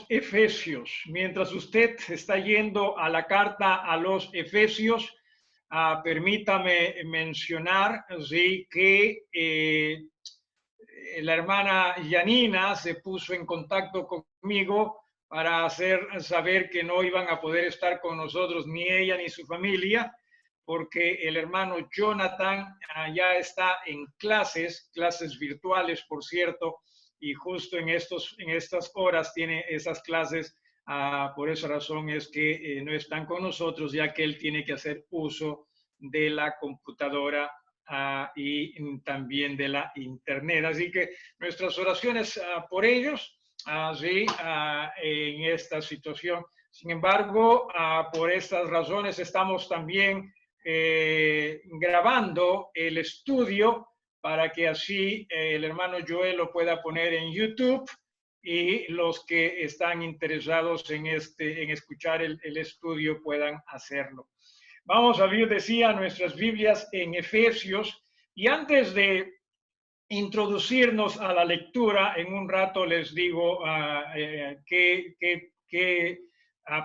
Efesios. Mientras usted está yendo a la carta a los Efesios, permítame mencionar sí, que la hermana Yanina se puso en contacto conmigo para hacer saber que no iban a poder estar con nosotros ni ella ni su familia, porque el hermano Jonathan ya está en clases virtuales, por cierto, y justo en estas horas tiene esas clases. Por esa razón es que no están con nosotros, ya que él tiene que hacer uso de la computadora y también de la internet. Así que nuestras oraciones por ellos, sí, en esta situación. Sin embargo, por estas razones estamos también grabando el estudio para que así el hermano Joel lo pueda poner en YouTube y los que están interesados en escuchar el estudio puedan hacerlo. Vamos a abrir, decía, nuestras Biblias en Efesios, y antes de introducirnos a la lectura, en un rato les digo qué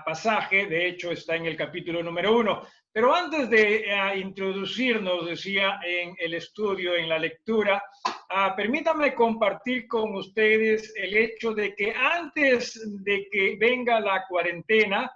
pasaje, de hecho está en el capítulo número 1. Pero antes de introducirnos, decía, en el estudio, en la lectura, permítanme compartir con ustedes el hecho de que antes de que venga la cuarentena,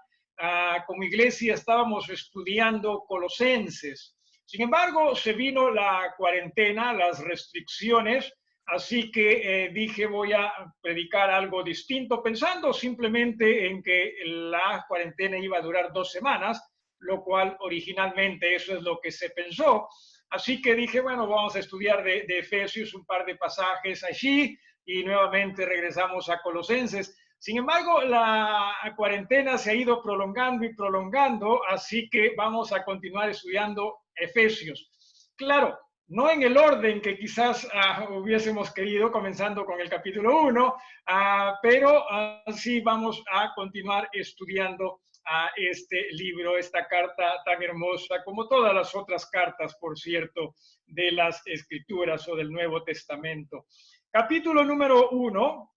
como iglesia estábamos estudiando Colosenses. Sin embargo, se vino la cuarentena, las restricciones, así que dije voy a predicar algo distinto, pensando simplemente en que la cuarentena iba a durar 2 semanas, lo cual originalmente eso es lo que se pensó. Así que dije, bueno, vamos a estudiar de Efesios un par de pasajes allí y nuevamente regresamos a Colosenses. Sin embargo, la cuarentena se ha ido prolongando y prolongando, así que vamos a continuar estudiando Efesios. Claro, no en el orden que quizás hubiésemos querido, comenzando con el capítulo 1, pero sí vamos a continuar estudiando este libro, esta carta tan hermosa, como todas las otras cartas, por cierto, de las Escrituras o del Nuevo Testamento. Capítulo número 1,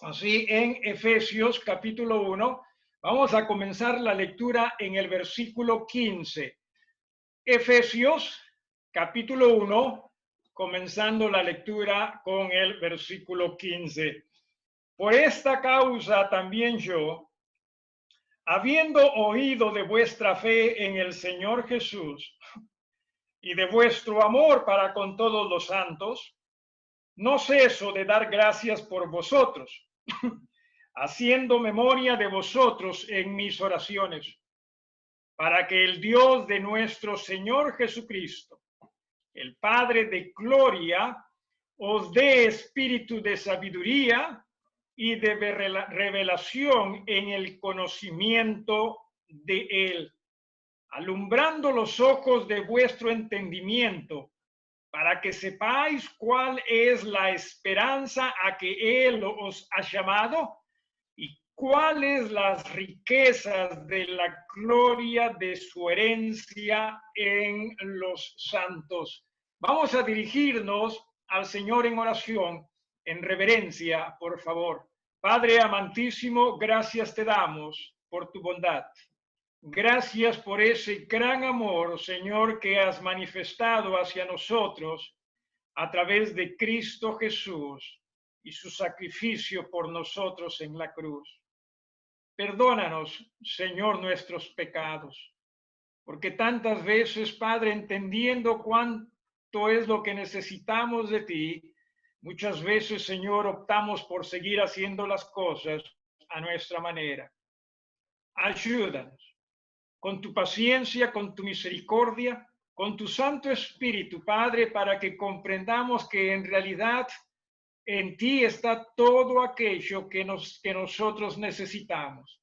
así en Efesios capítulo 1, vamos a comenzar la lectura en el versículo 15. Efesios capítulo 1, comenzando la lectura con el versículo 15. Por esta causa también yo, habiendo oído de vuestra fe en el Señor Jesús y de vuestro amor para con todos los santos, no ceso de dar gracias por vosotros, haciendo memoria de vosotros en mis oraciones, para que el Dios de nuestro Señor Jesucristo, el Padre de gloria, os dé espíritu de sabiduría y de revelación en el conocimiento de Él, alumbrando los ojos de vuestro entendimiento, para que sepáis cuál es la esperanza a que Él os ha llamado y cuáles las riquezas de la gloria de su herencia en los santos. Vamos a dirigirnos al Señor en oración, en reverencia, por favor. Padre amantísimo, gracias te damos por tu bondad. Gracias por ese gran amor, Señor, que has manifestado hacia nosotros a través de Cristo Jesús y su sacrificio por nosotros en la cruz. Perdónanos, Señor, nuestros pecados, porque tantas veces, Padre, entendiendo cuánto es lo que necesitamos de ti, muchas veces, Señor, optamos por seguir haciendo las cosas a nuestra manera. Ayúdanos con tu paciencia, con tu misericordia, con tu Santo Espíritu, Padre, para que comprendamos que en realidad en ti está todo aquello que nosotros necesitamos,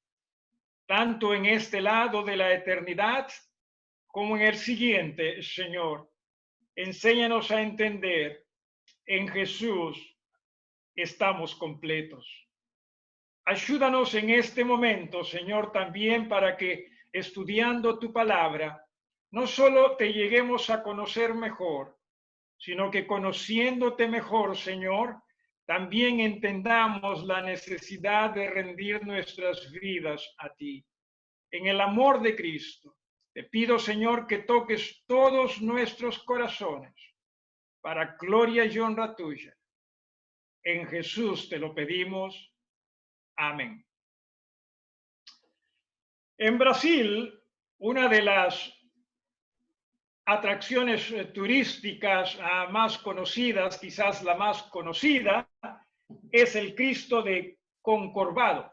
tanto en este lado de la eternidad como en el siguiente, Señor. Enséñanos a entender, en Jesús estamos completos. Ayúdanos en este momento, Señor, también para que estudiando tu palabra, no solo te lleguemos a conocer mejor, sino que conociéndote mejor, Señor, también entendamos la necesidad de rendir nuestras vidas a ti. En el amor de Cristo, te pido, Señor, que toques todos nuestros corazones para gloria y honra tuya. En Jesús te lo pedimos. Amén. En Brasil, una de las atracciones turísticas más conocidas, quizás la más conocida, es el Cristo de Concorvado.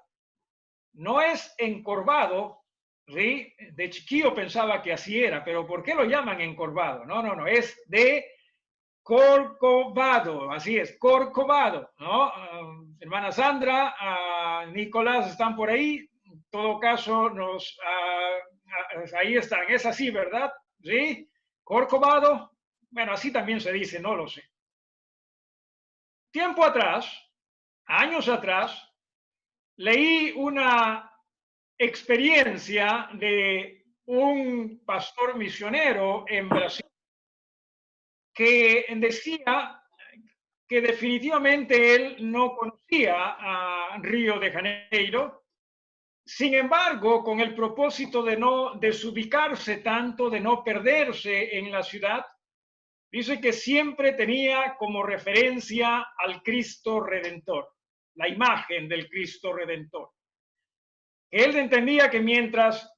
No es encorvado, ¿sí? De chiquillo pensaba que así era, pero ¿por qué lo llaman encorvado? No, es de Corcovado, así es, Corcovado, ¿no? Hermana Sandra, Nicolás están por ahí, en todo caso, ahí están, es así, ¿verdad? ¿Sí? Corcovado, bueno, así también se dice, no lo sé. Tiempo atrás, años atrás, leí una experiencia de un pastor misionero en Brasil que decía que definitivamente él no conocía a Río de Janeiro. Sin embargo, con el propósito de no desubicarse tanto, de no perderse en la ciudad, dice que siempre tenía como referencia al Cristo Redentor, la imagen del Cristo Redentor. Él entendía que mientras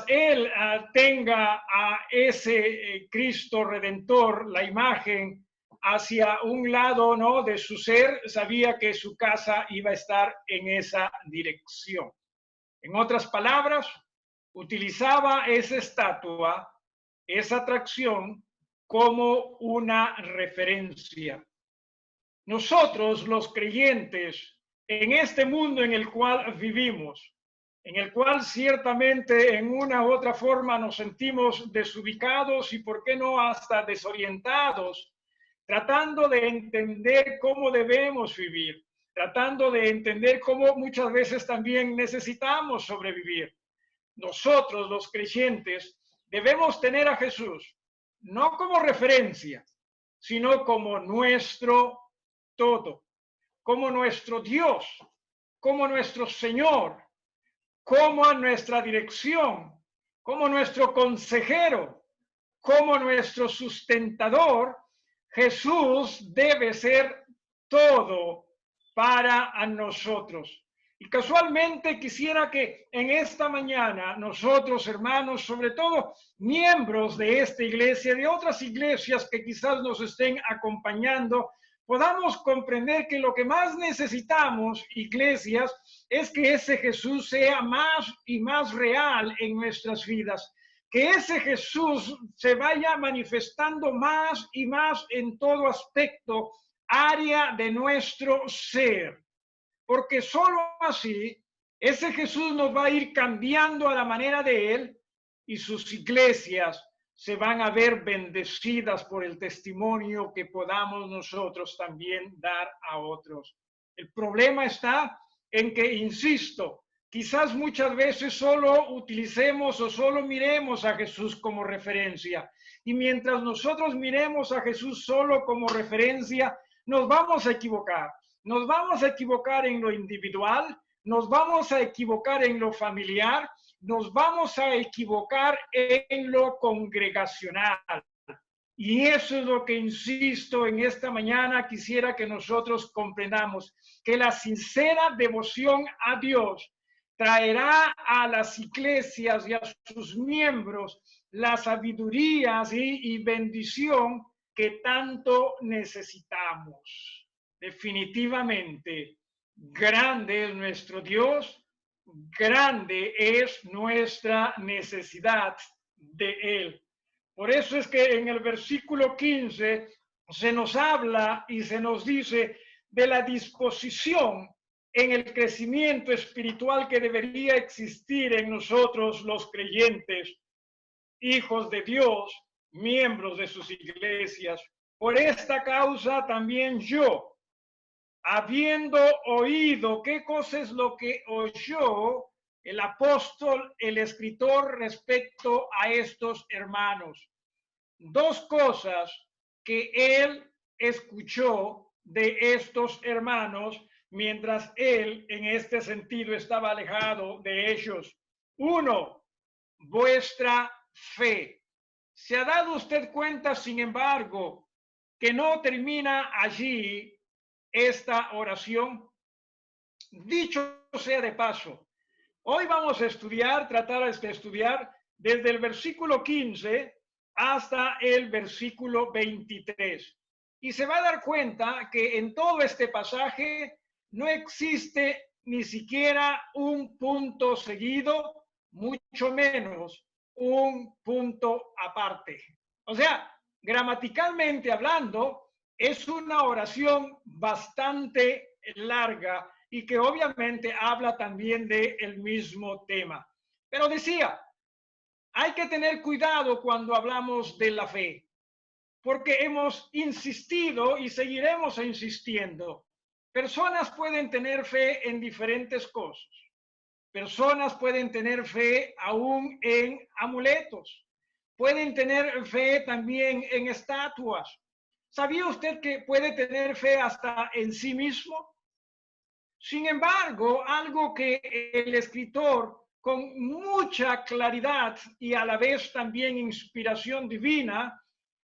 él tenga a ese Cristo Redentor, la imagen, hacia un lado, ¿no?, de su ser, sabía que su casa iba a estar en esa dirección. En otras palabras, utilizaba esa estatua, esa atracción, como una referencia. Nosotros, los creyentes, en este mundo en el cual vivimos, en el cual ciertamente en una u otra forma nos sentimos desubicados y, por qué no, hasta desorientados, tratando de entender cómo debemos vivir, tratando de entender cómo muchas veces también necesitamos sobrevivir. Nosotros, los creyentes, debemos tener a Jesús no como referencia, sino como nuestro todo, como nuestro Dios, como nuestro Señor, como a nuestra dirección, como nuestro consejero, como nuestro sustentador. Jesús debe ser todo para nosotros. Y casualmente quisiera que en esta mañana nosotros, hermanos, sobre todo miembros de esta iglesia, de otras iglesias que quizás nos estén acompañando, podamos comprender que lo que más necesitamos, iglesias, es que ese Jesús sea más y más real en nuestras vidas. Que ese Jesús se vaya manifestando más y más en todo aspecto, área de nuestro ser. Porque solo así, ese Jesús nos va a ir cambiando a la manera de Él y sus iglesias se van a ver bendecidas por el testimonio que podamos nosotros también dar a otros. El problema está en que, insisto, quizás muchas veces solo utilicemos o solo miremos a Jesús como referencia. Y mientras nosotros miremos a Jesús solo como referencia, nos vamos a equivocar. Nos vamos a equivocar en lo individual, nos vamos a equivocar en lo familiar, nos vamos a equivocar en lo congregacional. Y eso es lo que, insisto, en esta mañana quisiera que nosotros comprendamos, que la sincera devoción a Dios traerá a las iglesias y a sus miembros la sabiduría y bendición que tanto necesitamos. Definitivamente, grande es nuestro Dios, grande es nuestra necesidad de Él. Por eso es que en el versículo 15 se nos habla y se nos dice de la disposición en el crecimiento espiritual que debería existir en nosotros los creyentes, hijos de Dios, miembros de sus iglesias. Por esta causa también yo, habiendo oído, ¿qué cosa es lo que oyó el apóstol, el escritor respecto a estos hermanos? Dos cosas que él escuchó de estos hermanos mientras él en este sentido estaba alejado de ellos. Uno, vuestra fe. ¿Se ha dado usted cuenta, sin embargo, que no termina allí esta oración? Dicho sea de paso, hoy vamos a tratar de estudiar desde el versículo 15 hasta el versículo 23. Y se va a dar cuenta que en todo este pasaje no existe ni siquiera un punto seguido, mucho menos un punto aparte. O sea, gramaticalmente hablando, es una oración bastante larga y que obviamente habla también del mismo tema. Pero decía, hay que tener cuidado cuando hablamos de la fe, porque hemos insistido y seguiremos insistiendo. Personas pueden tener fe en diferentes cosas. Personas pueden tener fe aún en amuletos. Pueden tener fe también en estatuas. ¿Sabía usted que puede tener fe hasta en sí mismo? Sin embargo, algo que el escritor con mucha claridad y a la vez también inspiración divina,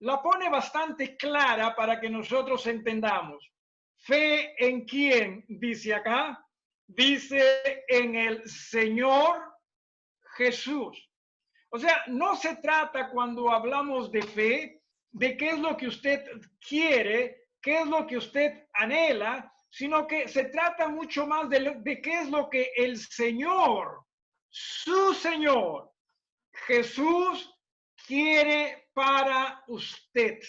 la pone bastante clara para que nosotros entendamos. ¿Fe en quién? Dice acá. Dice en el Señor Jesús. O sea, no se trata cuando hablamos de fe, de qué es lo que usted quiere, qué es lo que usted anhela, sino que se trata mucho más de qué es lo que el Señor, su Señor, Jesús, quiere para usted.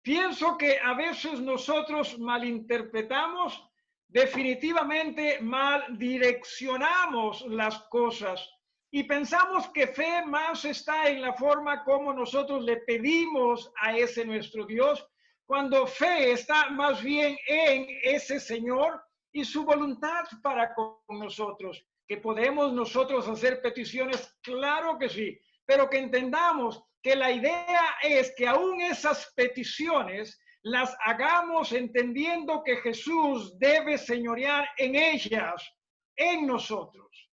Pienso que a veces nosotros malinterpretamos, definitivamente mal direccionamos las cosas y pensamos que fe más está en la forma como nosotros le pedimos a ese nuestro Dios, cuando fe está más bien en ese Señor y su voluntad para con nosotros. Que podemos nosotros hacer peticiones, claro que sí, pero que entendamos que la idea es que aún esas peticiones las hagamos entendiendo que Jesús debe señorear en ellas, en nosotros.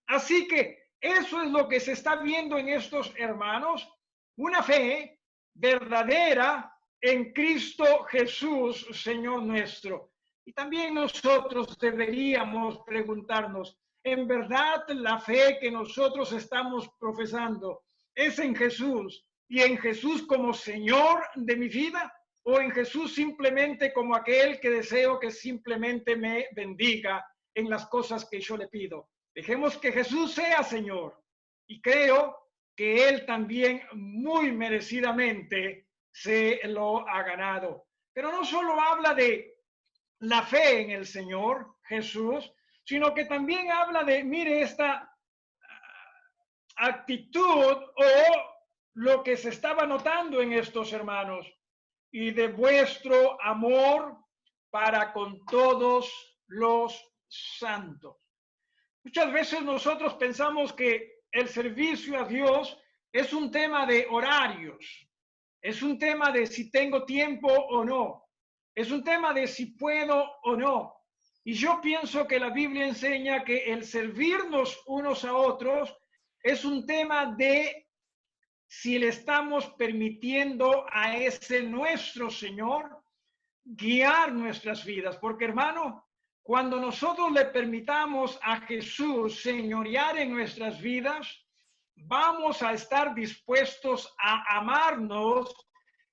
Así que eso es lo que se está viendo en estos hermanos, una fe verdadera en Cristo Jesús, Señor nuestro. Y también nosotros deberíamos preguntarnos, ¿en verdad la fe que nosotros estamos profesando es en Jesús y en Jesús como Señor de mi vida? ¿O en Jesús simplemente como aquel que deseo que simplemente me bendiga en las cosas que yo le pido? Dejemos que Jesús sea Señor y creo que Él también muy merecidamente se lo ha ganado. Pero no solo habla de la fe en el Señor Jesús, sino que también habla de, mire, esta actitud o lo que se estaba notando en estos hermanos y de vuestro amor para con todos los santos. Muchas veces nosotros pensamos que el servicio a Dios es un tema de horarios, es un tema de si tengo tiempo o no, es un tema de si puedo o no. Y yo pienso que la Biblia enseña que el servirnos unos a otros es un tema de si le estamos permitiendo a ese nuestro Señor guiar nuestras vidas. Porque hermano, cuando nosotros le permitamos a Jesús señorear en nuestras vidas, vamos a estar dispuestos a amarnos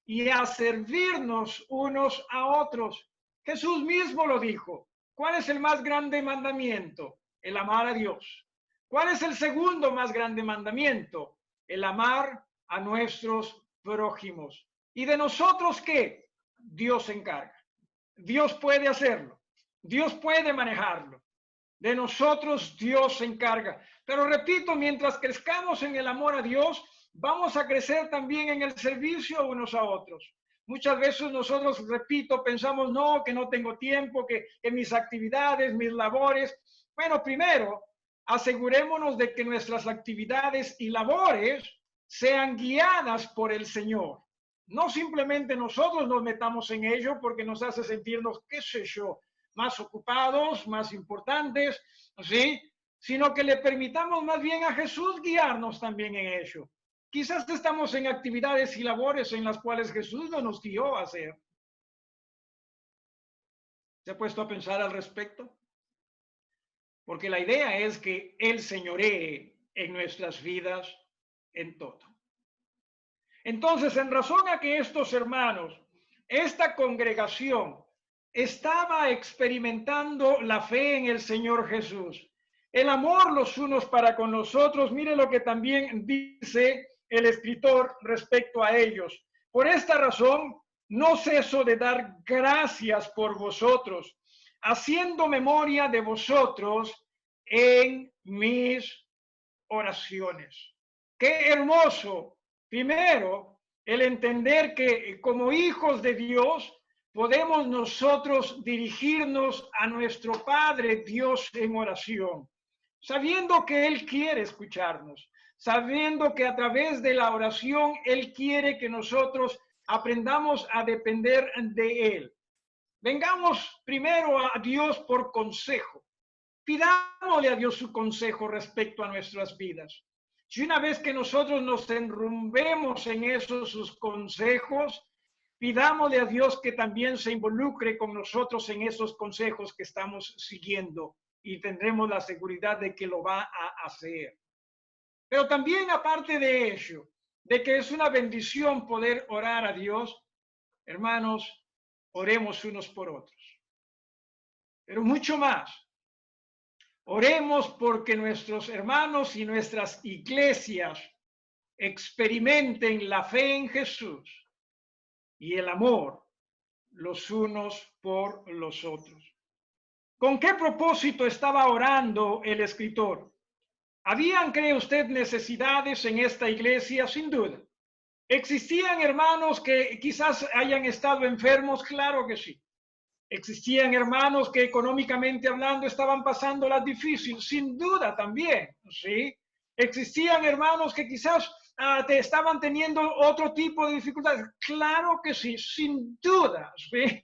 y a servirnos unos a otros. Jesús mismo lo dijo. ¿Cuál es el más grande mandamiento? El amar a Dios. ¿Cuál es el segundo más grande mandamiento? El amar a nuestros prójimos. ¿Y de nosotros qué? Dios se encarga. Dios puede hacerlo. Dios puede manejarlo. De nosotros Dios se encarga. Pero repito, mientras crezcamos en el amor a Dios, vamos a crecer también en el servicio unos a otros. Muchas veces nosotros, repito, pensamos, no, que no tengo tiempo, que mis actividades, mis labores. Bueno, primero, asegurémonos de que nuestras actividades y labores sean guiadas por el Señor. No simplemente nosotros nos metamos en ello porque nos hace sentirnos, qué sé yo, más ocupados, más importantes, ¿sí? Sino que le permitamos más bien a Jesús guiarnos también en ello. Quizás estamos en actividades y labores en las cuales Jesús no nos guió a hacer. ¿Se ha puesto a pensar al respecto? Porque la idea es que Él señoree en nuestras vidas en todo. Entonces, en razón a que estos hermanos, esta congregación, estaba experimentando la fe en el Señor Jesús, el amor los unos para con los otros, mire lo que también dice el escritor respecto a ellos. Por esta razón, no ceso de dar gracias por vosotros, haciendo memoria de vosotros en mis oraciones. Qué hermoso. Primero, el entender que como hijos de Dios podemos nosotros dirigirnos a nuestro Padre Dios en oración, sabiendo que Él quiere escucharnos, sabiendo que a través de la oración Él quiere que nosotros aprendamos a depender de Él. Vengamos primero a Dios por consejo. Pidámosle a Dios su consejo respecto a nuestras vidas. Si una vez que nosotros nos enrumbemos en esos sus consejos, pidámosle a Dios que también se involucre con nosotros en esos consejos que estamos siguiendo y tendremos la seguridad de que lo va a hacer. Pero también aparte de ello, de que es una bendición poder orar a Dios, hermanos, oremos unos por otros. Pero mucho más. Oremos porque nuestros hermanos y nuestras iglesias experimenten la fe en Jesús y el amor los unos por los otros. ¿Con qué propósito estaba orando el escritor? ¿Habían, cree usted, necesidades en esta iglesia? Sin duda. ¿Existían hermanos que quizás hayan estado enfermos? Claro que sí. Existían hermanos que económicamente hablando estaban pasándolas difícil, sin duda también, ¿sí? Existían hermanos que quizás estaban teniendo otro tipo de dificultades, claro que sí, sin duda, ¿sí?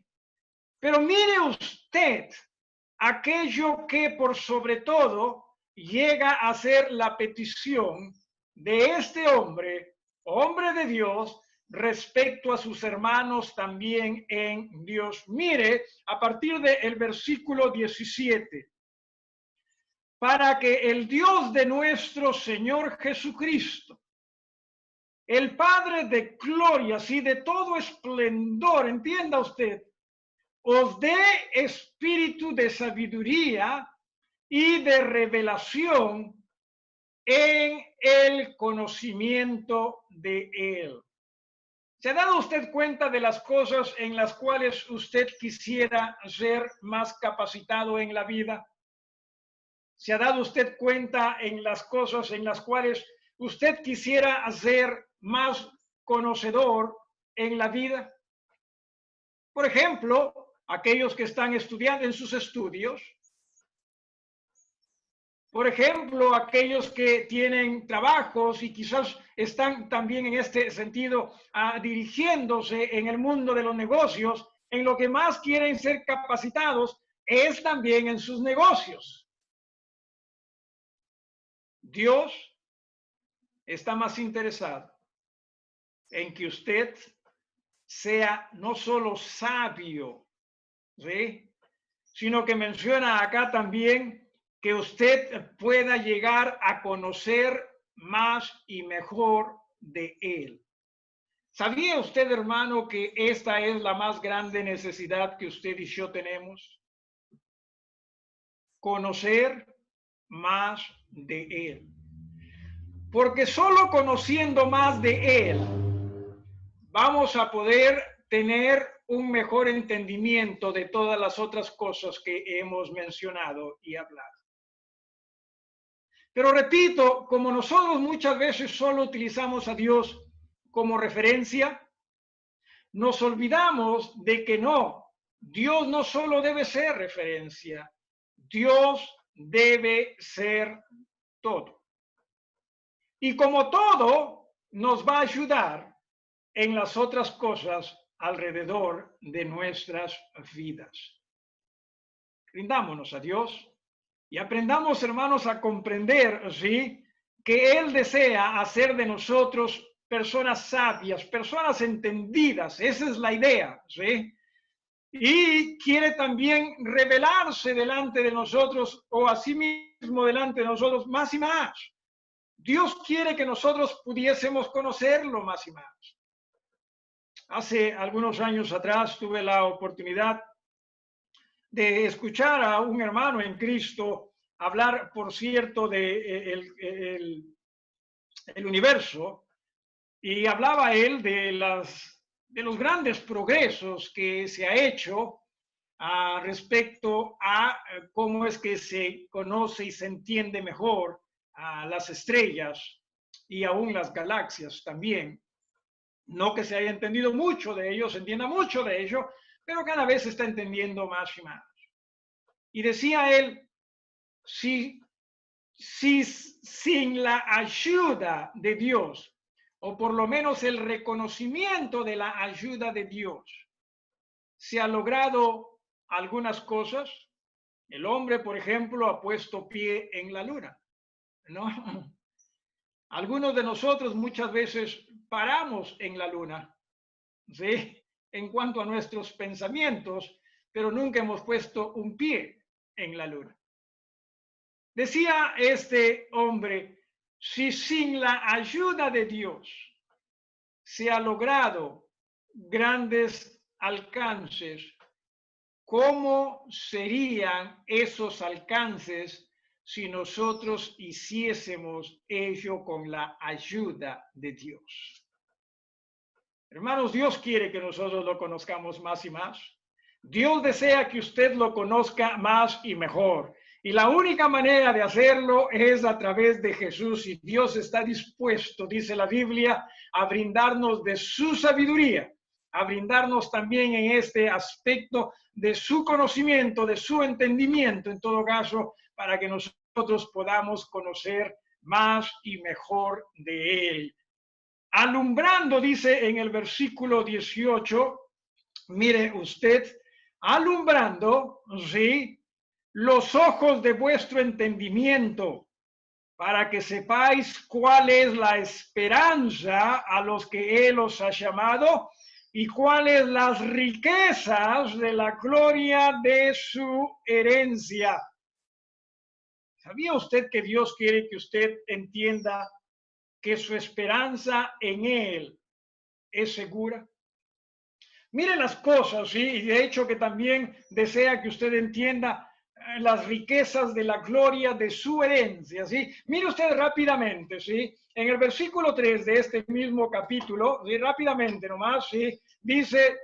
Pero mire usted aquello que por sobre todo llega a ser la petición de este hombre, hombre de Dios, respecto a sus hermanos también en Dios. Mire, a partir del versículo 17, para que el Dios de nuestro Señor Jesucristo, el Padre de glorias y de todo esplendor, entienda usted, os dé espíritu de sabiduría y de revelación en el conocimiento de Él. ¿Se ha dado usted cuenta de las cosas en las cuales usted quisiera ser más capacitado en la vida? ¿Se ha dado usted cuenta en las cosas en las cuales usted quisiera ser más conocedor en la vida? Por ejemplo, aquellos que están estudiando en sus estudios. Por ejemplo, aquellos que tienen trabajos y quizás están también en este sentido dirigiéndose en el mundo de los negocios, en lo que más quieren ser capacitados es también en sus negocios. Dios está más interesado en que usted sea no solo sabio, ¿sí?, sino que menciona acá también que usted pueda llegar a conocer más y mejor de Él. ¿Sabía usted, hermano, que esta es la más grande necesidad que usted y yo tenemos? Conocer más de Él. Porque solo conociendo más de Él vamos a poder tener un mejor entendimiento de todas las otras cosas que hemos mencionado y hablado. Pero repito, como nosotros muchas veces solo utilizamos a Dios como referencia, nos olvidamos de que no, Dios no solo debe ser referencia, Dios debe ser todo. Y como todo nos va a ayudar en las otras cosas alrededor de nuestras vidas. Rindámonos a Dios y aprendamos, hermanos, a comprender, ¿sí?, que Él desea hacer de nosotros personas sabias, personas entendidas. Esa es la idea, ¿sí? Y quiere también revelarse delante de nosotros, o a sí mismo delante de nosotros, más y más. Dios quiere que nosotros pudiésemos conocerlo más y más. Hace algunos años atrás tuve la oportunidad de escuchar a un hermano en Cristo hablar, por cierto, de el universo, y hablaba él de los grandes progresos que se ha hecho respecto a cómo es que se conoce y se entiende mejor a las estrellas y aún las galaxias también. No que se haya entendido mucho de ello, se entienda mucho de ello, pero cada vez se está entendiendo más y más. Y decía él, si sin la ayuda de Dios, o por lo menos el reconocimiento de la ayuda de Dios, se ha logrado algunas cosas. El hombre, por ejemplo, ha puesto pie en la luna, ¿no? Algunos de nosotros muchas veces paramos en la luna, ¿sí?, en cuanto a nuestros pensamientos, pero nunca hemos puesto un pie en la luna. Decía este hombre, si sin la ayuda de Dios se ha logrado grandes alcances, ¿cómo serían esos alcances si nosotros hiciésemos ello con la ayuda de Dios? Hermanos, Dios quiere que nosotros lo conozcamos más y más. Dios desea que usted lo conozca más y mejor. Y la única manera de hacerlo es a través de Jesús. Y Dios está dispuesto, dice la Biblia, a brindarnos de su sabiduría, a brindarnos también en este aspecto de su conocimiento, de su entendimiento, en todo caso, para que nosotros podamos conocer más y mejor de Él. Alumbrando, dice en el versículo 18, mire usted, alumbrando, ¿sí?, los ojos de vuestro entendimiento, para que sepáis cuál es la esperanza a los que Él os ha llamado y cuáles las riquezas de la gloria de su herencia. ¿Sabía usted que Dios quiere que usted entienda que su esperanza en Él es segura? Mire las cosas, ¿sí? Y de hecho que también desea que usted entienda las riquezas de la gloria de su herencia, ¿sí? Mire usted rápidamente, ¿sí? En el versículo 3 de este mismo capítulo, ¿sí?, rápidamente nomás, ¿sí?, dice,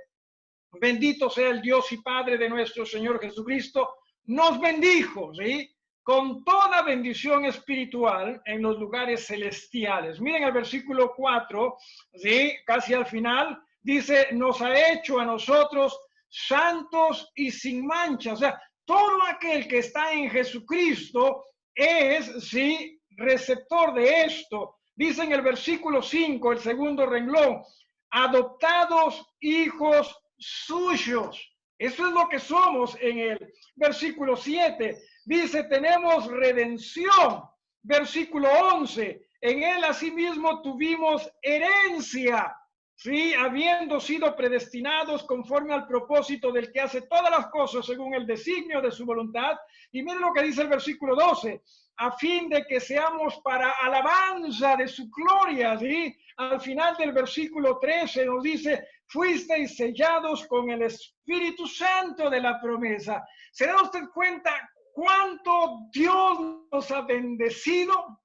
bendito sea el Dios y Padre de nuestro Señor Jesucristo, nos bendijo, ¿sí?, con toda bendición espiritual en los lugares celestiales. Miren el versículo 4, ¿sí?, casi al final, dice, nos ha hecho a nosotros santos y sin mancha. O sea, todo aquel que está en Jesucristo es, sí, receptor de esto. Dice en el versículo 5, el segundo renglón, adoptados hijos suyos. Eso es lo que somos. En el versículo 7 dice, tenemos redención. Versículo 11, en él asimismo tuvimos herencia, ¿sí?, habiendo sido predestinados conforme al propósito del que hace todas las cosas según el designio de su voluntad. Y miren lo que dice el versículo 12, a fin de que seamos para alabanza de su gloria, ¿sí? Al final del versículo 13 nos dice, fuisteis sellados con el Espíritu Santo de la promesa. ¿Se da usted cuenta cuánto Dios nos ha bendecido?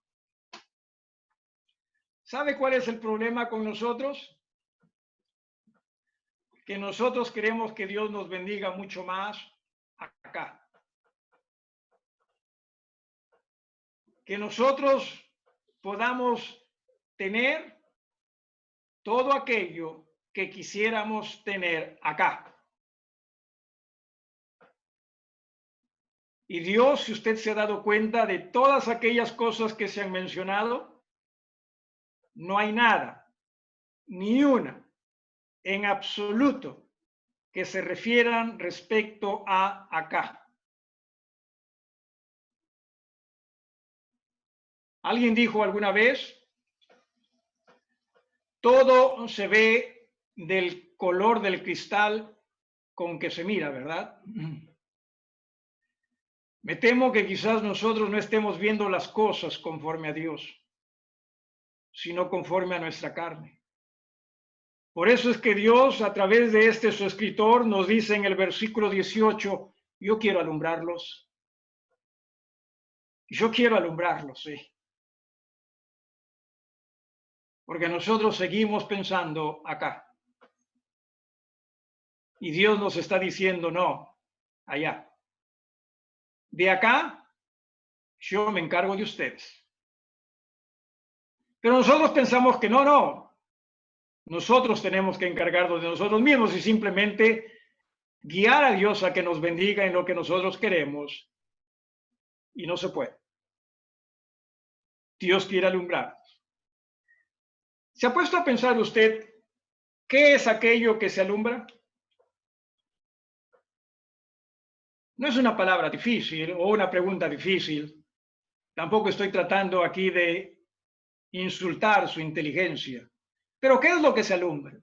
¿Sabe cuál es el problema con nosotros? Que nosotros queremos que Dios nos bendiga mucho más acá. Que nosotros podamos tener todo aquello que quisiéramos tener acá. Y Dios, si usted se ha dado cuenta de todas aquellas cosas que se han mencionado, no hay nada, ni una, en absoluto que se refieran respecto a acá. Alguien dijo alguna vez, todo se ve del color del cristal con que se mira, ¿verdad? Me temo que quizás nosotros no estemos viendo las cosas conforme a Dios, sino conforme a nuestra carne. Por eso es que Dios, a través de su escritor, nos dice en el versículo 18, yo quiero alumbrarlos. Yo quiero alumbrarlos, sí. Porque nosotros seguimos pensando acá. Y Dios nos está diciendo, no, allá. De acá, yo me encargo de ustedes. Pero nosotros pensamos que no. Nosotros tenemos que encargarnos de nosotros mismos y simplemente guiar a Dios a que nos bendiga en lo que nosotros queremos. Y no se puede. Dios quiere alumbrarnos. ¿Se ha puesto a pensar usted qué es aquello que se alumbra? No es una palabra difícil o una pregunta difícil. Tampoco estoy tratando aquí de insultar su inteligencia. Pero ¿qué es lo que se alumbra?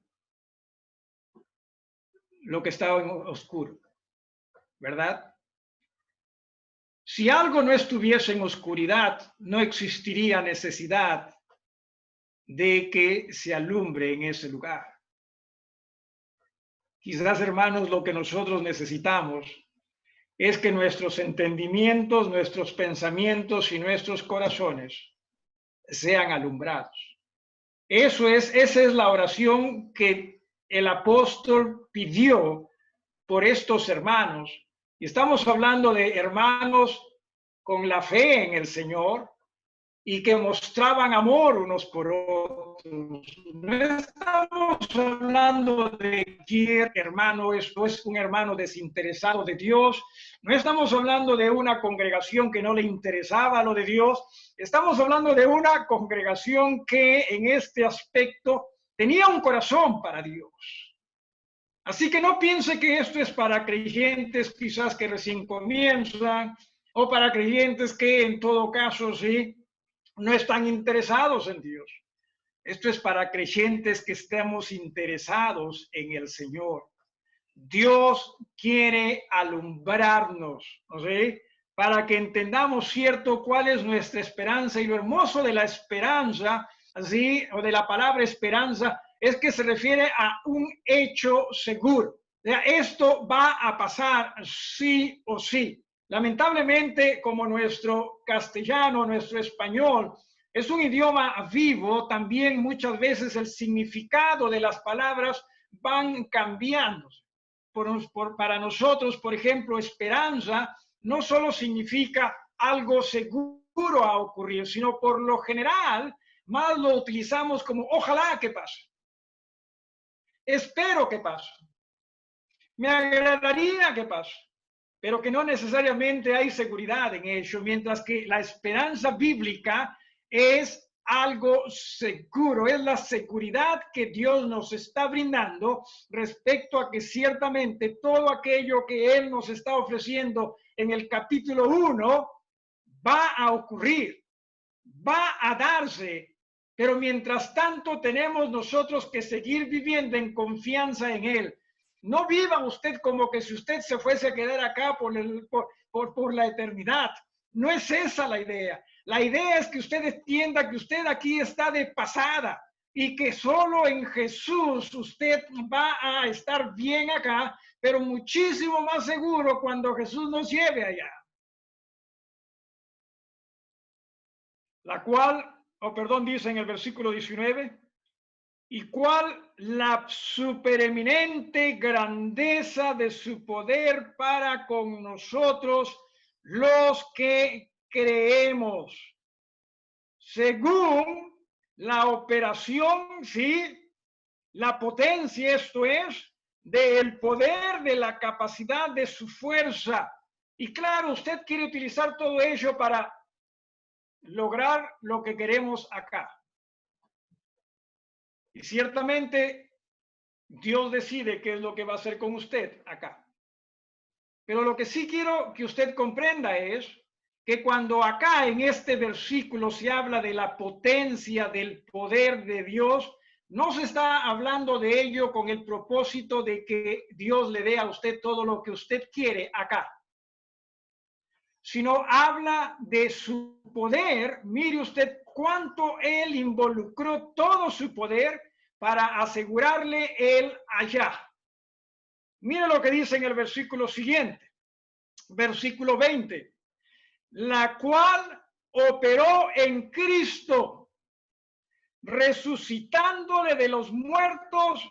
Lo que está en oscuro, ¿verdad? Si algo no estuviese en oscuridad, no existiría necesidad de que se alumbre en ese lugar. Quizás, hermanos, lo que nosotros necesitamos es que nuestros entendimientos, nuestros pensamientos y nuestros corazones sean alumbrados. Esa es la oración que el apóstol pidió por estos hermanos. Y estamos hablando de hermanos con la fe en el Señor y que mostraban amor unos por otros. No estamos hablando de que hermano, esto es un hermano desinteresado de Dios. No estamos hablando de una congregación que no le interesaba lo de Dios. Estamos hablando de una congregación que en este aspecto tenía un corazón para Dios. Así que no piense que esto es para creyentes quizás que recién comienzan o para creyentes que en todo caso sí no están interesados en Dios. Esto es para creyentes que estemos interesados en el Señor. Dios quiere alumbrarnos, ¿sí? Para que entendamos cierto cuál es nuestra esperanza, y lo hermoso de la esperanza, así, o de la palabra esperanza, es que se refiere a un hecho seguro. O sea, esto va a pasar sí o sí. Lamentablemente, como nuestro castellano, nuestro español, es un idioma vivo, también muchas veces el significado de las palabras van cambiando. Para nosotros, por ejemplo, esperanza no solo significa algo seguro a ocurrir, sino por lo general más lo utilizamos como ojalá que pase. Espero que pase. Me agradaría que pase, pero que no necesariamente hay seguridad en ello, mientras que la esperanza bíblica es algo seguro, es la seguridad que Dios nos está brindando respecto a que ciertamente todo aquello que Él nos está ofreciendo en el capítulo 1 va a ocurrir, va a darse, pero mientras tanto tenemos nosotros que seguir viviendo en confianza en Él. No viva usted como que si usted se fuese a quedar acá por la eternidad. No es esa la idea. La idea es que usted entienda que usted aquí está de pasada y que solo en Jesús usted va a estar bien acá, pero muchísimo más seguro cuando Jesús nos lleve allá. La cual, dice en el versículo 19, y cuál la supereminente grandeza de su poder para con nosotros los que creemos, según la operación, sí, la potencia, esto es, del poder, de la capacidad de su fuerza. Y claro, usted quiere utilizar todo ello para lograr lo que queremos acá. Y ciertamente Dios decide qué es lo que va a hacer con usted acá. Pero lo que sí quiero que usted comprenda es que cuando acá en este versículo se habla de la potencia del poder de Dios, no se está hablando de ello con el propósito de que Dios le dé a usted todo lo que usted quiere acá, sino habla de su poder. Mire usted cuánto Él involucró todo su poder para asegurarle el allá. Mire lo que dice en el versículo siguiente, versículo 20, la cual operó en Cristo, resucitándole de los muertos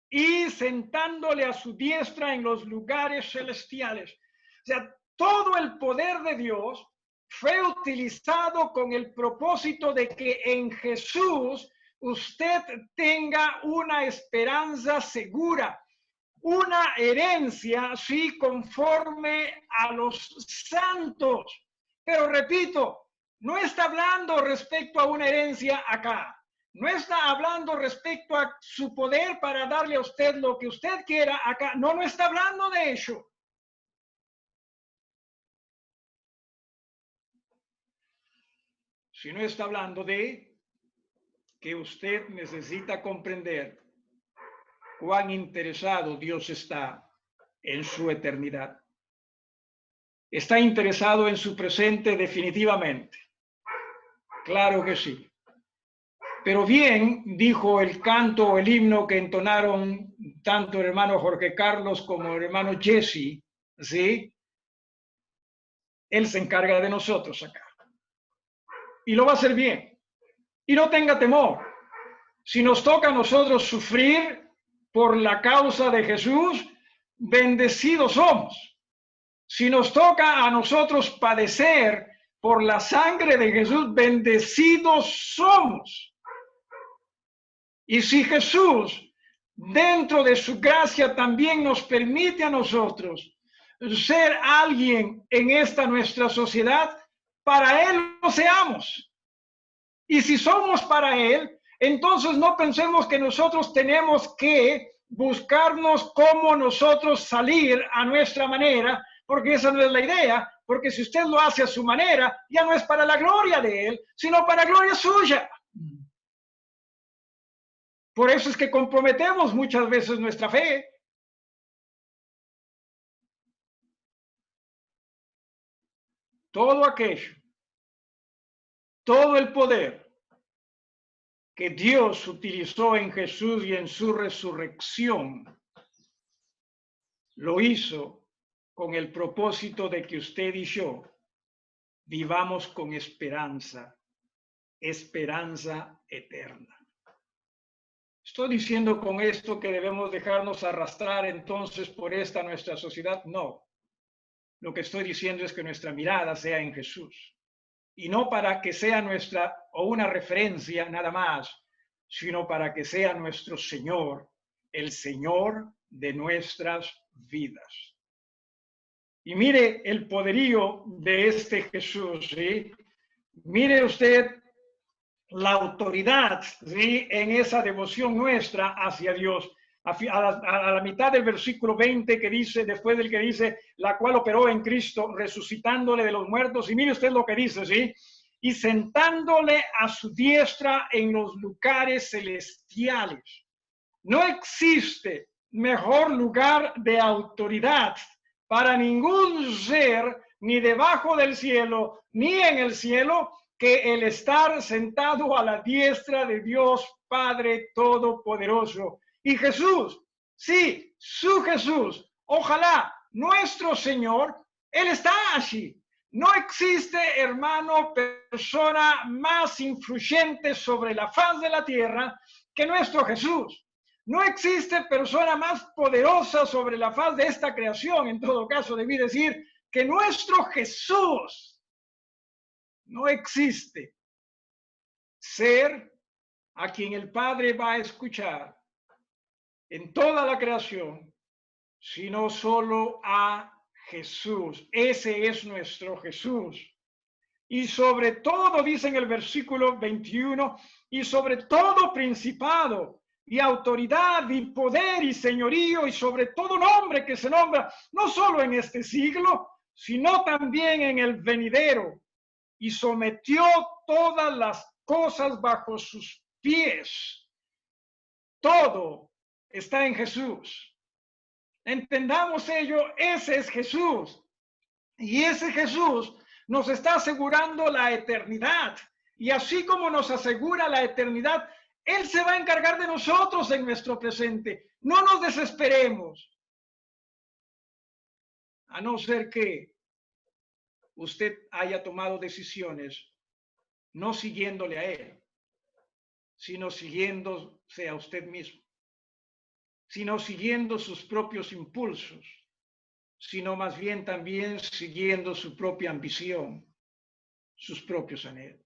y sentándole a su diestra en los lugares celestiales. O sea, todo el poder de Dios fue utilizado con el propósito de que en Jesús usted tenga una esperanza segura, una herencia, sí, conforme a los santos. Pero repito, no está hablando respecto a una herencia acá. No está hablando respecto a su poder para darle a usted lo que usted quiera acá. No, no está hablando de eso. Sino está hablando de que usted necesita comprender cuán interesado Dios está en su eternidad. ¿Está interesado en su presente? Definitivamente. Claro que sí. Pero bien, dijo el canto o el himno que entonaron tanto el hermano Jorge Carlos como el hermano Jesse, ¿sí? Él se encarga de nosotros acá. Y lo va a hacer bien. Y no tenga temor. Si nos toca a nosotros sufrir por la causa de Jesús, bendecidos somos. Si nos toca a nosotros padecer por la sangre de Jesús, bendecidos somos. Y si Jesús, dentro de su gracia, también nos permite a nosotros ser alguien en esta nuestra sociedad, para Él lo seamos. Y si somos para Él, entonces no pensemos que nosotros tenemos que buscarnos cómo nosotros salir a nuestra manera, porque esa no es la idea, porque si usted lo hace a su manera, ya no es para la gloria de Él, sino para la gloria suya. Por eso es que comprometemos muchas veces nuestra fe. Todo aquello, todo el poder que Dios utilizó en Jesús y en su resurrección, lo hizo con el propósito de que usted y yo vivamos con esperanza, esperanza eterna. ¿Estoy diciendo con esto que debemos dejarnos arrastrar entonces por esta nuestra sociedad? No. Lo que estoy diciendo es que nuestra mirada sea en Jesús. Y no para que sea nuestra o una referencia nada más, sino para que sea nuestro Señor, el Señor de nuestras vidas. Y mire el poderío de este Jesús, ¿sí? Mire usted la autoridad, ¿sí?, en esa devoción nuestra hacia Dios. A la mitad del versículo 20 que dice, después del que dice, la cual operó en Cristo, resucitándole de los muertos. Y mire usted lo que dice, ¿sí? Y sentándole a su diestra en los lugares celestiales. No existe mejor lugar de autoridad para ningún ser, ni debajo del cielo, ni en el cielo, que el estar sentado a la diestra de Dios Padre Todopoderoso. Y Jesús, sí, su Jesús, ojalá nuestro Señor, Él está allí. No existe, hermano, persona más influyente sobre la faz de la tierra que nuestro Jesús. No existe persona más poderosa sobre la faz de esta creación, en todo caso debí decir, que nuestro Jesús. No existe ser a quien el Padre va a escuchar en toda la creación, sino solo a Jesús. Ese es nuestro Jesús. Y sobre todo, dice en el versículo 21, y sobre todo principado, y autoridad y poder y señorío y sobre todo nombre que se nombra no solo en este siglo, sino también en el venidero, y sometió todas las cosas bajo sus pies. Todo está en Jesús. Entendamos ello, ese es Jesús. Y ese Jesús nos está asegurando la eternidad. Y así como nos asegura la eternidad, Él se va a encargar de nosotros en nuestro presente. No nos desesperemos. A no ser que usted haya tomado decisiones no siguiéndole a Él, sino siguiéndose a usted mismo, sino siguiendo sus propios impulsos, sino más bien también siguiendo su propia ambición, sus propios anhelos.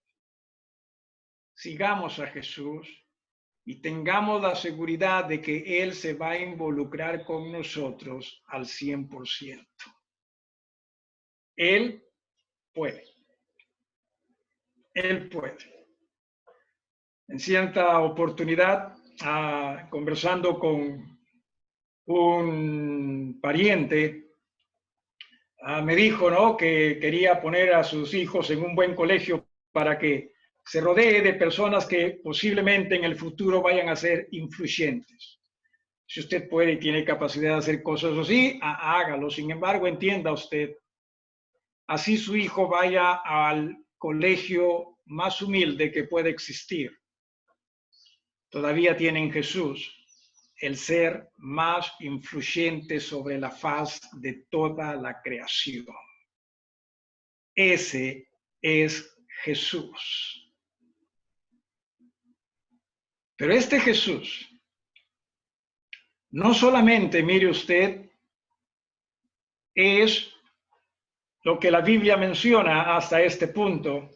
Sigamos a Jesús y tengamos la seguridad de que Él se va a involucrar con nosotros al 100%. Él puede. Él puede. En cierta oportunidad, conversando con un pariente, me dijo, ¿no?, que quería poner a sus hijos en un buen colegio para que se rodee de personas que posiblemente en el futuro vayan a ser influyentes. Si usted puede y tiene capacidad de hacer cosas así, hágalo. Sin embargo, entienda usted, así su hijo vaya al colegio más humilde que puede existir, todavía tiene en Jesús el ser más influyente sobre la faz de toda la creación. Ese es Jesús. Pero este Jesús, no solamente, mire usted, es lo que la Biblia menciona hasta este punto,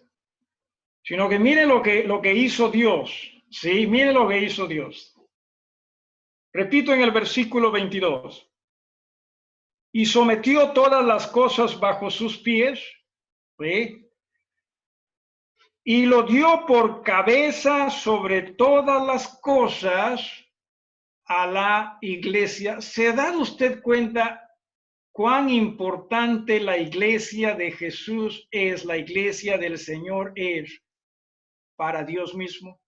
sino que mire lo que hizo Dios, ¿sí? Mire lo que hizo Dios. Repito en el versículo 22. Y sometió todas las cosas bajo sus pies, ¿sí?, y lo dio por cabeza sobre todas las cosas a la iglesia. ¿Se da usted cuenta cuán importante la iglesia de Jesús es, la iglesia del Señor es para Dios mismo?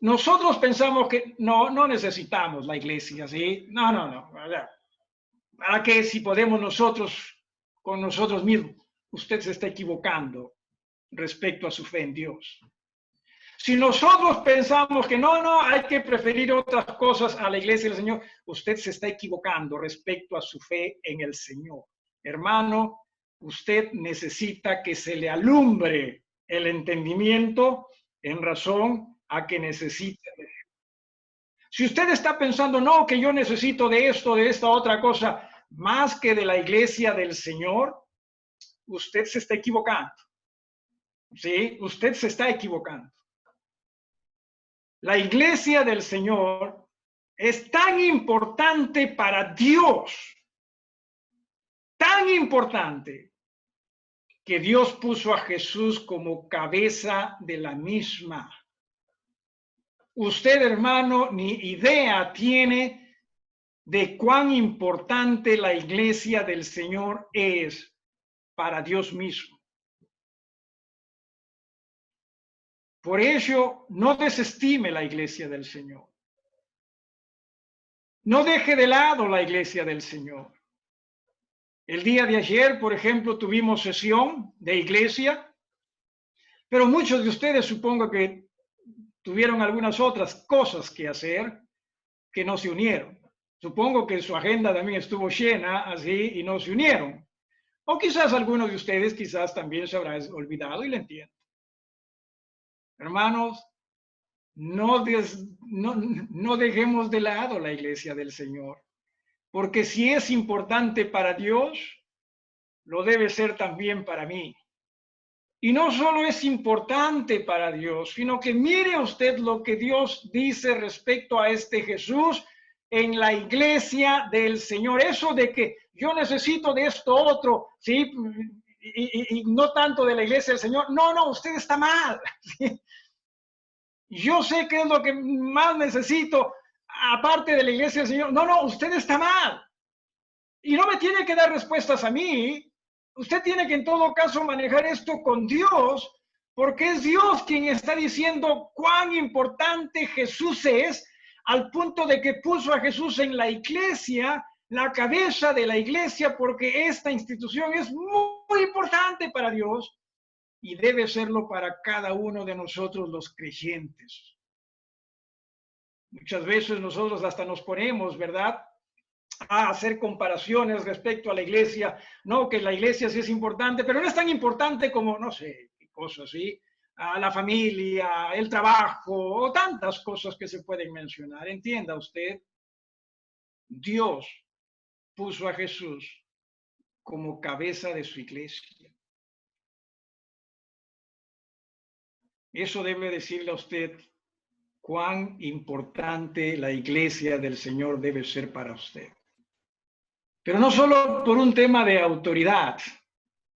Nosotros pensamos que no necesitamos la iglesia, ¿sí? No. ¿Para qué si podemos nosotros con nosotros mismos? Usted se está equivocando respecto a su fe en Dios. Si nosotros pensamos que no, hay que preferir otras cosas a la iglesia del Señor, usted se está equivocando respecto a su fe en el Señor. Hermano, usted necesita que se le alumbre el entendimiento en razón a que necesita. Si usted está pensando, no, que yo necesito de esto, de esta otra cosa, más que de la iglesia del Señor, usted se está equivocando. ¿Sí? Usted se está equivocando. La iglesia del Señor es tan importante para Dios, tan importante, que Dios puso a Jesús como cabeza de la misma. Usted, hermano, ni idea tiene de cuán importante la iglesia del Señor es para Dios mismo. Por ello, no desestime la iglesia del Señor. No deje de lado la iglesia del Señor. El día de ayer, por ejemplo, tuvimos sesión de iglesia, pero muchos de ustedes supongo que tuvieron algunas otras cosas que hacer que no se unieron. Supongo que su agenda también estuvo llena así y no se unieron. O quizás algunos de ustedes quizás también se habrán olvidado y lo entiendo. Hermanos, no dejemos de lado la iglesia del Señor, porque si es importante para Dios, lo debe ser también para mí. Y no solo es importante para Dios, sino que mire usted lo que Dios dice respecto a este Jesús en la iglesia del Señor. Eso de que yo necesito de esto otro, ¿sí? Y no tanto de la iglesia del Señor. No, usted está mal, ¿sí? Yo sé qué es lo que más necesito, aparte de la iglesia del Señor. No, no, usted está mal. Y no me tiene que dar respuestas a mí. Usted tiene que en todo caso manejar esto con Dios, porque es Dios quien está diciendo cuán importante Jesús es, al punto de que puso a Jesús en la iglesia, la cabeza de la iglesia, porque esta institución es muy importante para Dios y debe serlo para cada uno de nosotros los creyentes. Muchas veces nosotros hasta nos ponemos, ¿verdad?, a hacer comparaciones respecto a la iglesia. No, que la iglesia sí es importante, pero no es tan importante como, no sé, cosas así, a la familia, el trabajo, o tantas cosas que se pueden mencionar. Entienda usted, Dios puso a Jesús como cabeza de su iglesia. Eso debe decirle a usted cuán importante la iglesia del Señor debe ser para usted. Pero no solo por un tema de autoridad,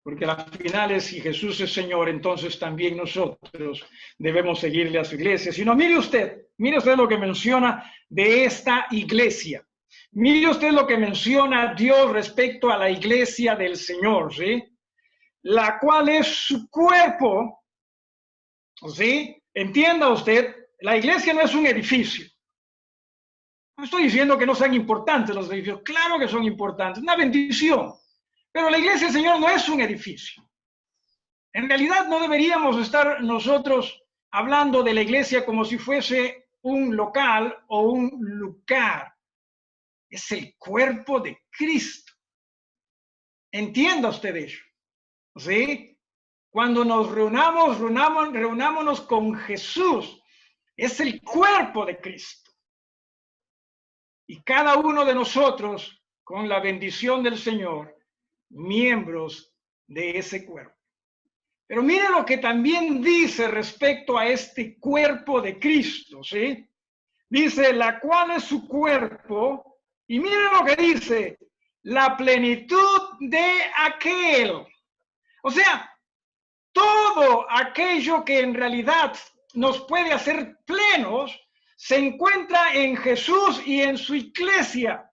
porque al final, si Jesús es Señor, entonces también nosotros debemos seguirle a su iglesia. Sino mire usted lo que menciona de esta iglesia. Mire usted lo que menciona Dios respecto a la iglesia del Señor, ¿sí? La cual es su cuerpo, ¿sí? Entienda usted, la iglesia no es un edificio. No estoy diciendo que no sean importantes los edificios, claro que son importantes, una bendición. Pero la iglesia del Señor no es un edificio. En realidad no deberíamos estar nosotros hablando de la iglesia como si fuese un local o un lugar. Es el cuerpo de Cristo. Entienda usted eso. ¿Sí? Cuando nos reunámonos con Jesús. Es el cuerpo de Cristo. Y cada uno de nosotros, con la bendición del Señor, miembros de ese cuerpo. Pero mire lo que también dice respecto a este cuerpo de Cristo, ¿sí? Dice, la cual es su cuerpo, y mire lo que dice, la plenitud de aquel. O sea, todo aquello que en realidad nos puede hacer plenos, se encuentra en Jesús y en su iglesia.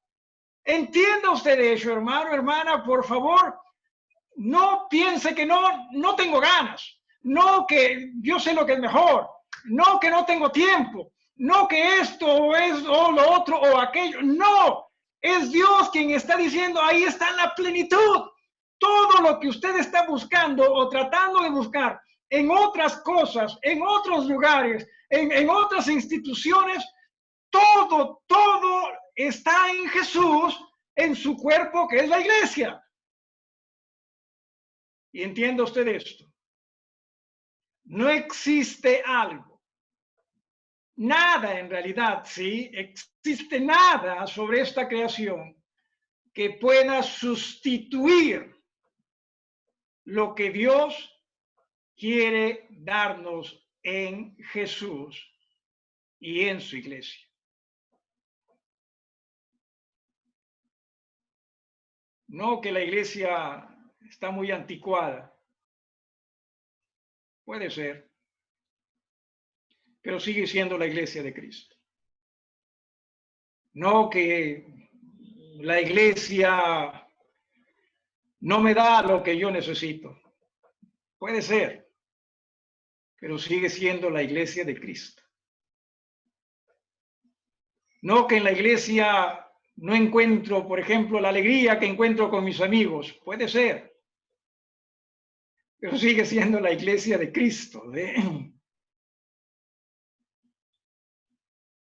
¿Entienda usted eso, hermano, hermana? Por favor, no piense que no tengo ganas, no que yo sé lo que es mejor, no que no tengo tiempo, no que esto es o lo otro o aquello. No, es Dios quien está diciendo, ahí está la plenitud. Todo lo que usted está buscando o tratando de buscar en otras cosas, en otros lugares, en otras instituciones, todo está en Jesús, en su cuerpo que es la iglesia. Y entienda usted esto. No existe algo, nada en realidad, ¿sí? Existe nada sobre esta creación que pueda sustituir lo que Dios quiere darnos en Jesús y en su iglesia. No que la iglesia está muy anticuada. Puede ser. Pero sigue siendo la iglesia de Cristo. No que la iglesia no me da lo que yo necesito. Puede ser. Pero sigue siendo la iglesia de Cristo. No que en la iglesia no encuentro, por ejemplo, la alegría que encuentro con mis amigos. Puede ser. Pero sigue siendo la iglesia de Cristo.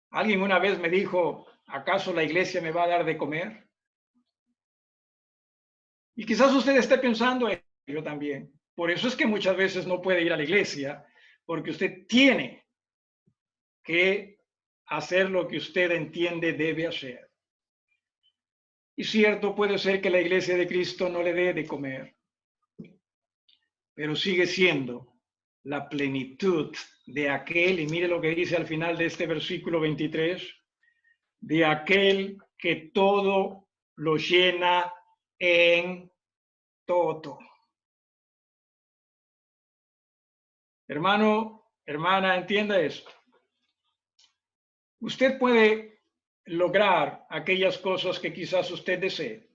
Alguien una vez me dijo, ¿acaso la iglesia me va a dar de comer? Y quizás usted esté pensando, yo también. Por eso es que muchas veces no puede ir a la iglesia, porque usted tiene que hacer lo que usted entiende debe hacer. Y cierto, puede ser que la iglesia de Cristo no le dé de comer, pero sigue siendo la plenitud de aquel, y mire lo que dice al final de este versículo 23, de aquel que todo lo llena en todo. Hermano, hermana, entienda esto. Usted puede lograr aquellas cosas que quizás usted desee,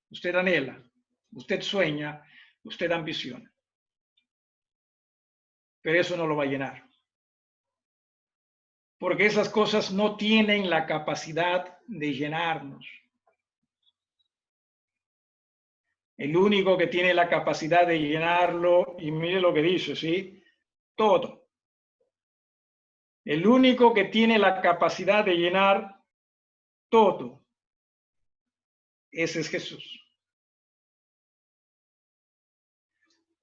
usted anhela, usted sueña, usted ambiciona. Pero eso no lo va a llenar. Porque esas cosas no tienen la capacidad de llenarnos. El único que tiene la capacidad de llenarlo, y mire lo que dice, ¿sí? Todo. El único que tiene la capacidad de llenar todo, ese es Jesús.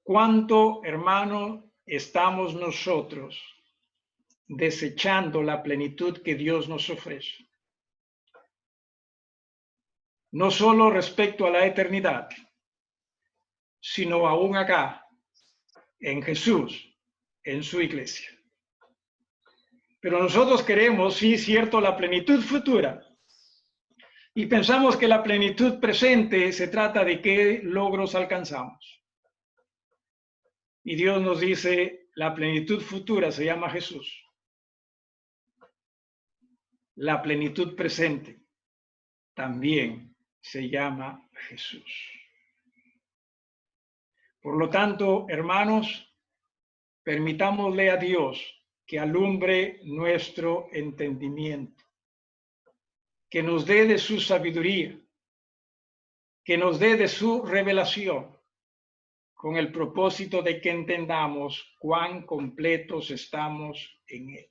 ¿Cuánto, hermano, estamos nosotros desechando la plenitud que Dios nos ofrece? No solo respecto a la eternidad, sino aún acá, en Jesús, en su iglesia. Pero nosotros queremos, sí, cierto, la plenitud futura. Y pensamos que la plenitud presente se trata de qué logros alcanzamos. Y Dios nos dice, la plenitud futura se llama Jesús. La plenitud presente también se llama Jesús. Por lo tanto, hermanos, permitámosle a Dios que alumbre nuestro entendimiento, que nos dé de su sabiduría, que nos dé de su revelación, con el propósito de que entendamos cuán completos estamos en Él.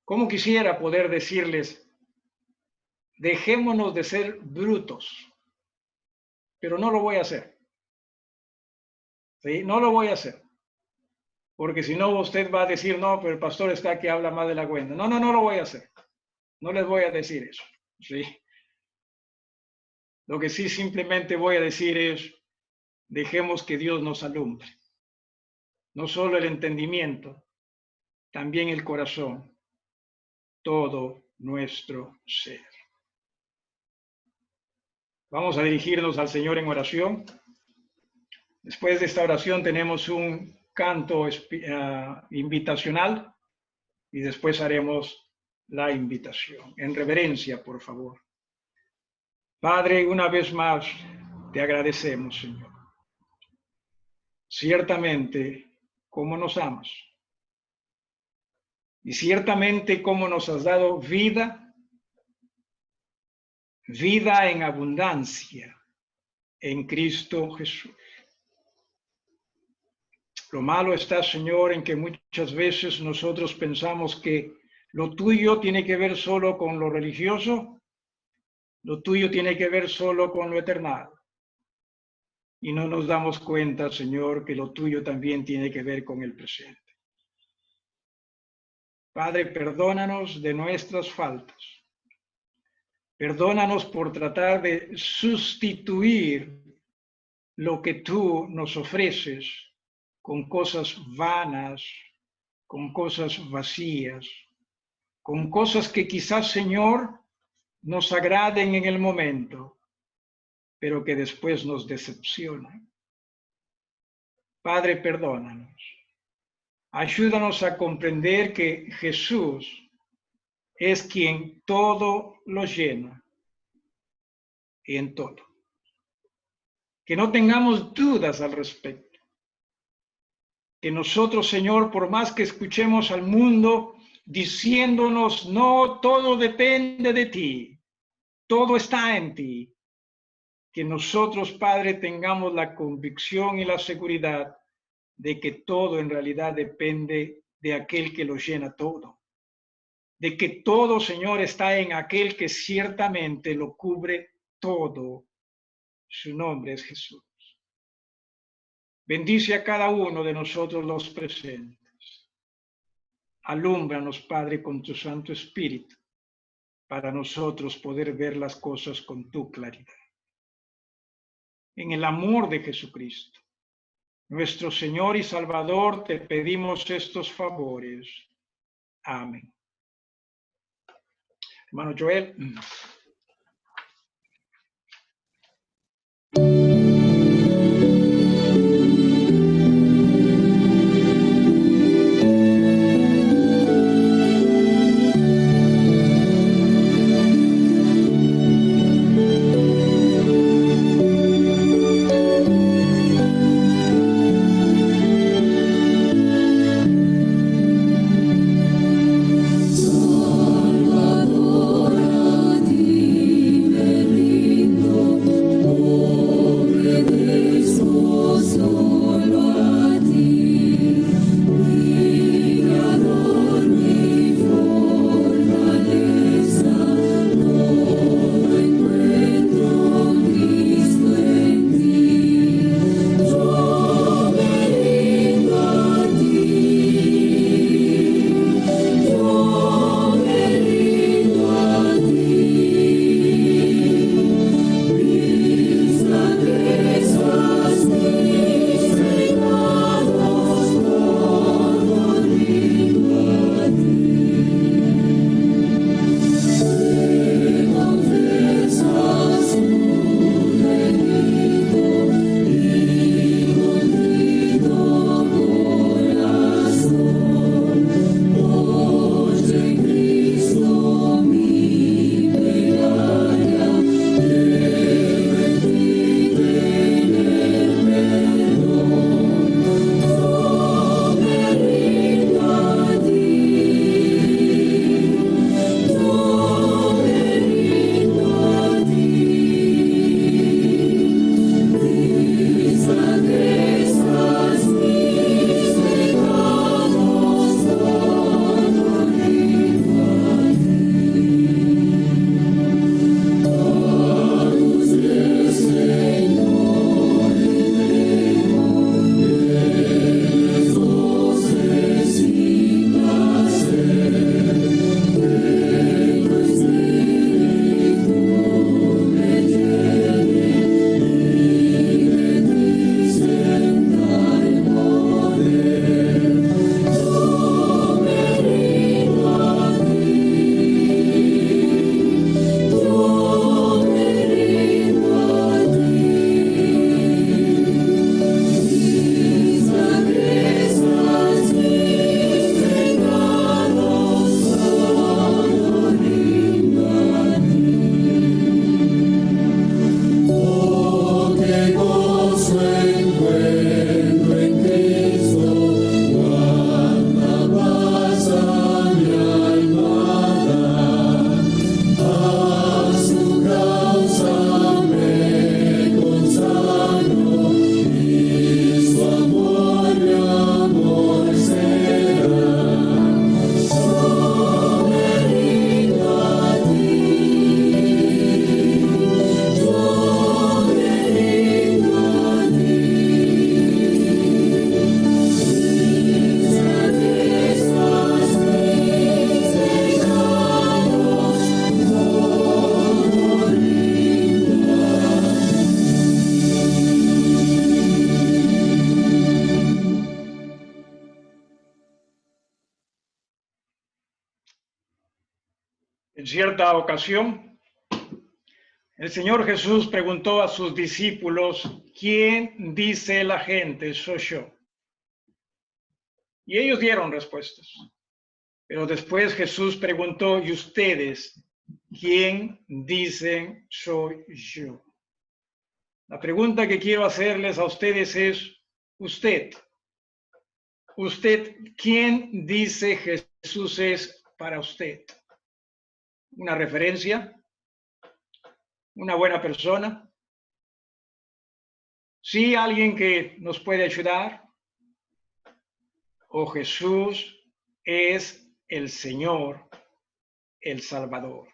Como quisiera poder decirles, dejémonos de ser brutos, pero no lo voy a hacer. ¿Sí? No lo voy a hacer. Porque si no, usted va a decir, no, pero el pastor está que habla más de la cuenta. No, no, no lo voy a hacer. No les voy a decir eso. ¿Sí? Lo que sí simplemente voy a decir es, dejemos que Dios nos alumbre. No solo el entendimiento, también el corazón, todo nuestro ser. Vamos a dirigirnos al Señor en oración. Después de esta oración tenemos un canto invitacional y después haremos la invitación. En reverencia, por favor. Padre, una vez más te agradecemos, Señor. Ciertamente, cómo nos amas. Y ciertamente cómo nos has dado vida, vida en abundancia en Cristo Jesús. Lo malo está, Señor, en que muchas veces nosotros pensamos que lo tuyo tiene que ver solo con lo religioso, lo tuyo tiene que ver solo con lo eternal. Y no nos damos cuenta, Señor, que lo tuyo también tiene que ver con el presente. Padre, perdónanos de nuestras faltas. Perdónanos por tratar de sustituir lo que tú nos ofreces con cosas vanas, con cosas vacías, con cosas que quizás, Señor, nos agraden en el momento, pero que después nos decepcionan. Padre, perdónanos. Ayúdanos a comprender que Jesús es quien todo lo llena y en todo. Que no tengamos dudas al respecto. Que nosotros, Señor, por más que escuchemos al mundo diciéndonos, no, todo depende de ti, todo está en ti, que nosotros, Padre, tengamos la convicción y la seguridad de que todo en realidad depende de aquel que lo llena todo, de que todo, Señor, está en aquel que ciertamente lo cubre todo. Su nombre es Jesús. Bendice a cada uno de nosotros los presentes. Alúmbranos, Padre, con tu Santo Espíritu, para nosotros poder ver las cosas con tu claridad. En el amor de Jesucristo, nuestro Señor y Salvador, te pedimos estos favores. Amén. Hermano Joel. En cierta ocasión, el Señor Jesús preguntó a sus discípulos, ¿quién dice la gente soy yo? Y ellos dieron respuestas. Pero después Jesús preguntó, ¿y ustedes quién dicen soy yo? La pregunta que quiero hacerles a ustedes es, ¿usted, quién dice Jesús es para usted? ¿Una referencia? ¿Una buena persona? ¿Sí alguien que nos puede ayudar? ¿O Jesús es el Señor, el Salvador?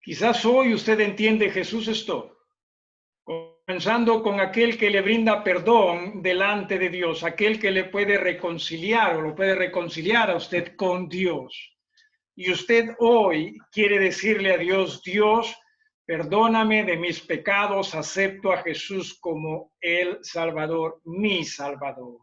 Quizás hoy usted entiende Jesús es todo, comenzando con aquel que le brinda perdón delante de Dios, aquel que le puede reconciliar o lo puede reconciliar a usted con Dios. Y usted hoy quiere decirle a Dios, Dios, perdóname de mis pecados, acepto a Jesús como el Salvador, mi Salvador.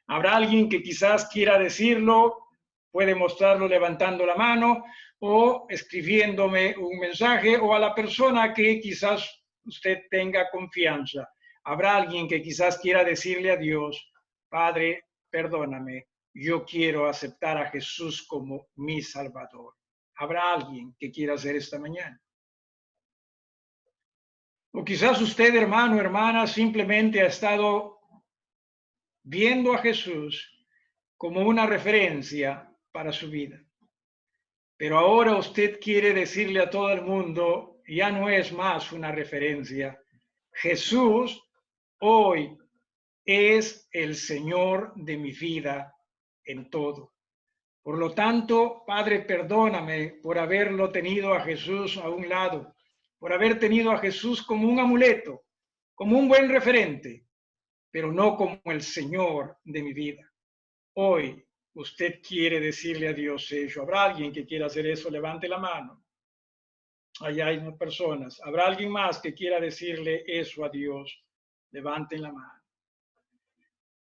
Habrá alguien que quizás quiera decirlo, puede mostrarlo levantando la mano o escribiéndome un mensaje, o a la persona que quizás usted tenga confianza. Habrá alguien que quizás quiera decirle a Dios, Padre, perdóname, yo quiero aceptar a Jesús como mi Salvador. Habrá alguien que quiera hacer esta mañana. O quizás usted, hermano, hermana, simplemente ha estado viendo a Jesús como una referencia para su vida. Pero ahora usted quiere decirle a todo el mundo, ya no es más una referencia. Jesús hoy es el Señor de mi vida en todo. Por lo tanto, Padre, perdóname por haberlo tenido a Jesús a un lado, por haber tenido a Jesús como un amuleto, como un buen referente, pero no como el Señor de mi vida. Hoy usted quiere decirle a Dios eso. ¿Habrá alguien que quiera hacer eso? Levante la mano. Allá hay unas personas. ¿Habrá alguien más que quiera decirle eso a Dios? Levanten la mano.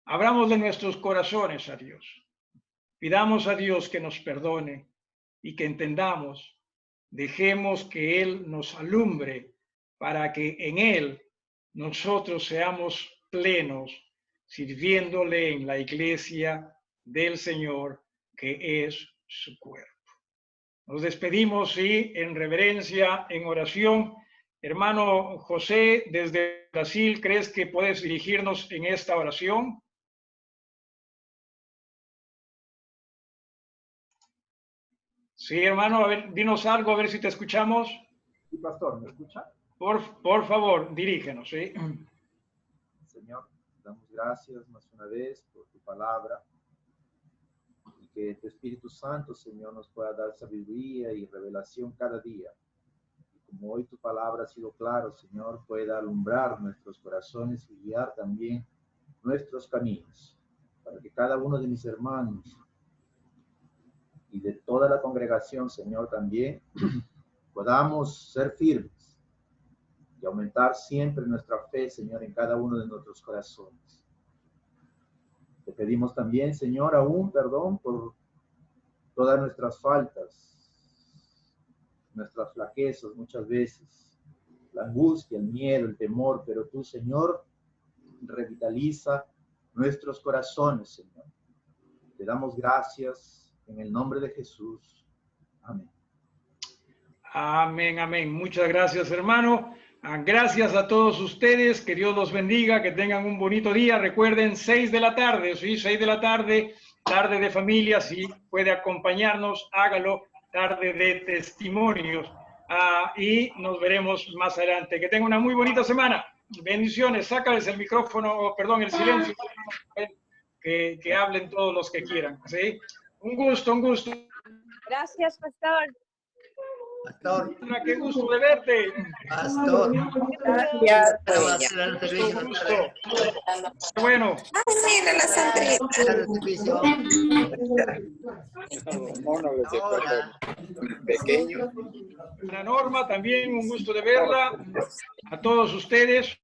Abramos de nuestros corazones a Dios. Pidamos a Dios que nos perdone y que entendamos. Dejemos que Él nos alumbre para que en Él nosotros seamos plenos, sirviéndole en la iglesia del Señor, que es su cuerpo. Nos despedimos, sí, en reverencia, en oración. Hermano José, desde Brasil, ¿crees que puedes dirigirnos en esta oración? Sí, hermano, a ver, dinos algo, a ver si te escuchamos. Sí, pastor, ¿me escucha? Por favor, dirígenos, ¿sí? Señor, damos gracias más una vez por tu palabra y que tu Espíritu Santo, Señor, nos pueda dar sabiduría y revelación cada día. Y como hoy tu palabra ha sido clara, Señor, pueda alumbrar nuestros corazones y guiar también nuestros caminos, para que cada uno de mis hermanos y de toda la congregación, Señor, también podamos ser firmes y aumentar siempre nuestra fe, Señor, en cada uno de nuestros corazones. Te pedimos también, Señor, aún perdón por todas nuestras faltas, nuestras flaquezas muchas veces, la angustia, el miedo, el temor, pero tú, Señor, revitaliza nuestros corazones, Señor. Te damos gracias en el nombre de Jesús. Amén. Amén, amén. Muchas gracias, hermano. Gracias a todos ustedes. Que Dios los bendiga, que tengan un bonito día. Recuerden, 6 de la tarde, ¿sí? 6 de la tarde, tarde de familia. Si puede acompañarnos, hágalo. Tarde de testimonios. Y nos veremos más adelante. Que tengan una muy bonita semana. Bendiciones. Sácales el micrófono, perdón, el silencio. Que hablen todos los que quieran, ¿sí? Un gusto, un gusto. Gracias, pastor. Pastor. Qué gusto de verte. Pastor. Gracias. Un gusto. Bueno. Ay, mira la Sandrita. Ahora. Pequeño. La Norma, también un gusto de verla. A todos ustedes.